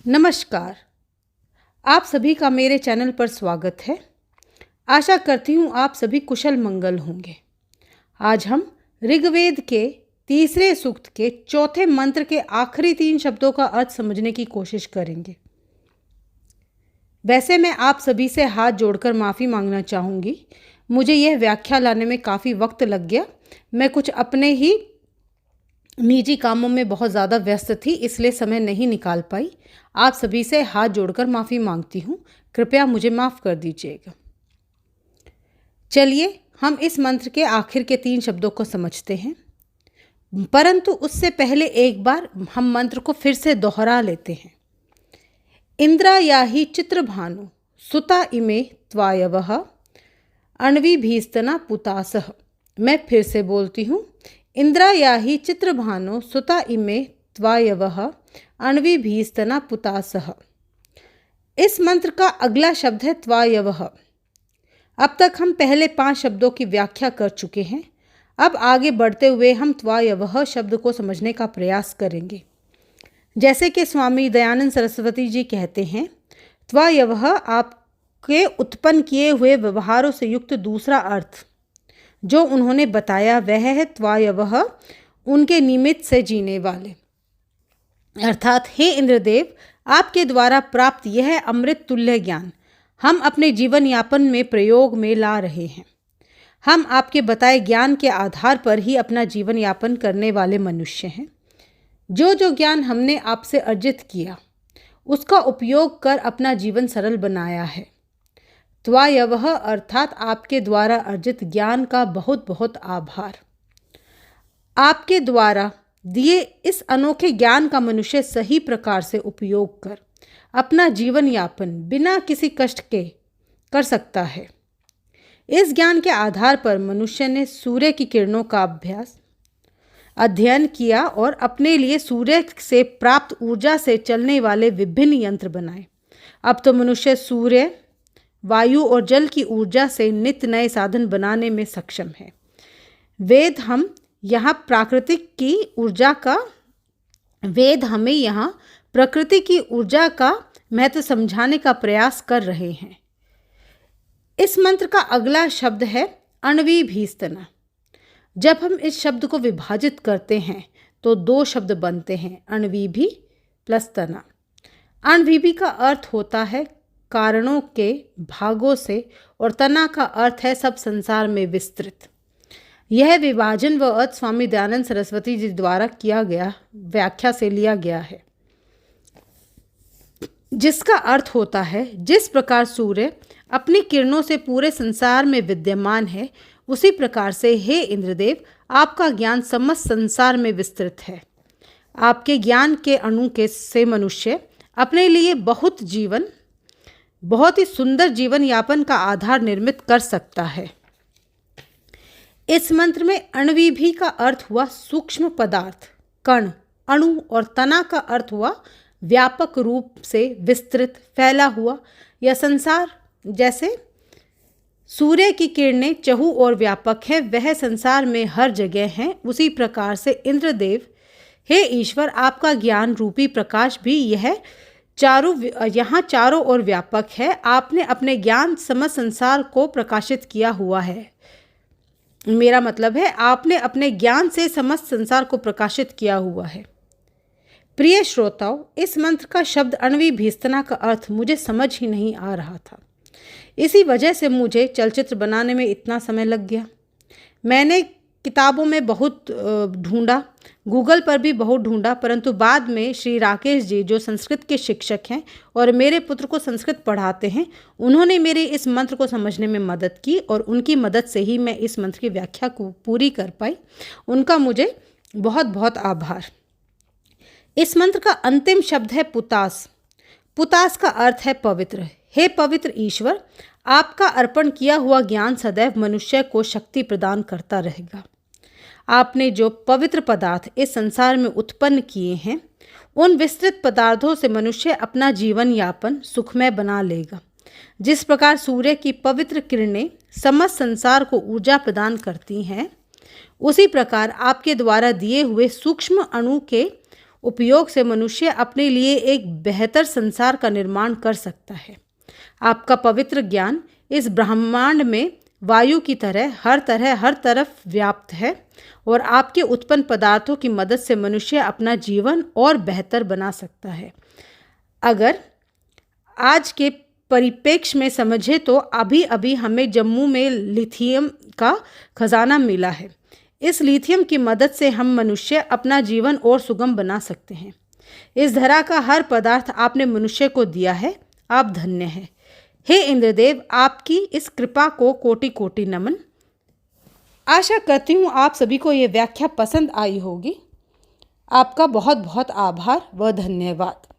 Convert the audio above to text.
नमस्कार। आप सभी का मेरे चैनल पर स्वागत है। आशा करती हूँ आप सभी कुशल मंगल होंगे। आज हम ऋग्वेद के तीसरे सूक्त के चौथे मंत्र के आखिरी 3 शब्दों का अर्थ समझने की कोशिश करेंगे। वैसे मैं आप सभी से हाथ जोड़कर माफ़ी मांगना चाहूँगी। मुझे यह व्याख्या लाने में काफ़ी वक्त लग गया। मैं कुछ अपने ही निजी कामों में बहुत ज़्यादा व्यस्त थी, इसलिए समय नहीं निकाल पाई। आप सभी से हाथ जोड़कर माफ़ी मांगती हूँ। कृपया मुझे माफ़ कर दीजिएगा। चलिए हम इस मंत्र के आखिर के 3 शब्दों को समझते हैं, परंतु उससे पहले एक बार हम मंत्र को फिर से दोहरा लेते हैं। इंद्रायाहि चित्रभानु सुता इमे त्वायवः अण्विभिस्तना पुतासः। मैं फिर से बोलती हूँ। इंद्रायाहि चित्रभानु सुता इमे त्वायवः अण्विभिस्तना पुतासः। इस मंत्र का अगला शब्द है त्वायवः। अब तक हम पहले 5 शब्दों की व्याख्या कर चुके हैं। अब आगे बढ़ते हुए हम त्वायवः शब्द को समझने का प्रयास करेंगे। जैसे कि स्वामी दयानंद सरस्वती जी कहते हैं, त्वायवः आपके उत्पन्न किए हुए व्यवहारों से युक्त दूसरा अर्थ जो उन्होंने बताया वह है त्वायवः उनके निमित्त से जीने वाले। अर्थात हे इंद्रदेव, आपके द्वारा प्राप्त यह अमृत तुल्य ज्ञान हम अपने जीवन यापन में प्रयोग में ला रहे हैं। हम आपके बताए ज्ञान के आधार पर ही अपना जीवन यापन करने वाले मनुष्य हैं। जो जो ज्ञान हमने आपसे अर्जित किया उसका उपयोग कर अपना जीवन सरल बनाया है। त्वायवः अर्थात आपके द्वारा अर्जित ज्ञान का बहुत बहुत आभार। आपके द्वारा दिए इस अनोखे ज्ञान का मनुष्य सही प्रकार से उपयोग कर अपना जीवन यापन बिना किसी कष्ट के कर सकता है। इस ज्ञान के आधार पर मनुष्य ने सूर्य की किरणों का अध्ययन किया और अपने लिए सूर्य से प्राप्त ऊर्जा से चलने वाले विभिन्न यंत्र बनाए। अब तो मनुष्य सूर्य, वायु और जल की ऊर्जा से नित्य नए साधन बनाने में सक्षम है। वेद हमें यहाँ प्रकृति की ऊर्जा का महत्व समझाने का प्रयास कर रहे हैं। इस मंत्र का अगला शब्द है अण्विभिस्तना। जब हम इस शब्द को विभाजित करते हैं तो 2 शब्द बनते हैं, अण्विभि प्लस तना। अण्विभि का अर्थ होता है कारणों के भागों से और तना का अर्थ है सब संसार में विस्तृत। यह विभाजन व अर्थ स्वामी दयानंद सरस्वती जी द्वारा किया गया व्याख्या से लिया गया है, जिसका अर्थ होता है जिस प्रकार सूर्य अपनी किरणों से पूरे संसार में विद्यमान है, उसी प्रकार से हे इंद्रदेव आपका ज्ञान समस्त संसार में विस्तृत है। आपके ज्ञान के अणु के से मनुष्य अपने लिए बहुत ही सुंदर जीवन यापन का आधार निर्मित कर सकता है। इस मंत्र में अण्विभि का अर्थ हुआ सूक्ष्म पदार्थ, कण, अणु और तना का अर्थ हुआ व्यापक रूप से विस्तृत, फैला हुआ। यह संसार जैसे सूर्य की किरणें चहु और व्यापक है, वह संसार में हर जगह हैं। उसी प्रकार से इंद्रदेव, हे ईश्वर, आपका ज्ञान रूपी प्रकाश भी यहाँ चारों ओर व्यापक है। आपने अपने ज्ञान समस्त संसार को प्रकाशित किया हुआ है। मेरा मतलब है आपने अपने ज्ञान से समस्त संसार को प्रकाशित किया हुआ है। प्रिय श्रोताओं, इस मंत्र का शब्द अण्विभिस्तना का अर्थ मुझे समझ ही नहीं आ रहा था। इसी वजह से मुझे चलचित्र बनाने में इतना समय लग गया। मैंने किताबों में बहुत ढूंढा, गूगल पर भी बहुत ढूंढा, परंतु बाद में श्री राकेश जी जो संस्कृत के शिक्षक हैं और मेरे पुत्र को संस्कृत पढ़ाते हैं, उन्होंने मेरे इस मंत्र को समझने में मदद की और उनकी मदद से ही मैं इस मंत्र की व्याख्या को पूरी कर पाई। उनका मुझे बहुत बहुत आभार। इस मंत्र का अंतिम शब्द है पुतास। पुतास का अर्थ है पवित्र। हे पवित्र ईश्वर, आपका अर्पण किया हुआ ज्ञान सदैव मनुष्य को शक्ति प्रदान करता रहेगा। आपने जो पवित्र पदार्थ इस संसार में उत्पन्न किए हैं, उन विस्तृत पदार्थों से मनुष्य अपना जीवन यापन सुखमय बना लेगा। जिस प्रकार सूर्य की पवित्र किरणें समस्त संसार को ऊर्जा प्रदान करती हैं, उसी प्रकार आपके द्वारा दिए हुए सूक्ष्म अणु के उपयोग से मनुष्य अपने लिए एक बेहतर संसार का निर्माण कर सकता है। आपका पवित्र ज्ञान इस ब्रह्मांड में वायु की तरह हर तरफ व्याप्त है और आपके उत्पन्न पदार्थों की मदद से मनुष्य अपना जीवन और बेहतर बना सकता है। अगर आज के परिप्रेक्ष्य में समझे तो अभी अभी हमें जम्मू में लिथियम का खजाना मिला है। इस लिथियम की मदद से हम मनुष्य अपना जीवन और सुगम बना सकते हैं। इस धरा का हर पदार्थ आपने मनुष्य को दिया है। आप धन्य हैं। हे इंद्रदेव, आपकी इस कृपा को कोटि कोटि नमन। आशा करती हूँ आप सभी को ये व्याख्या पसंद आई होगी। आपका बहुत बहुत आभार व धन्यवाद।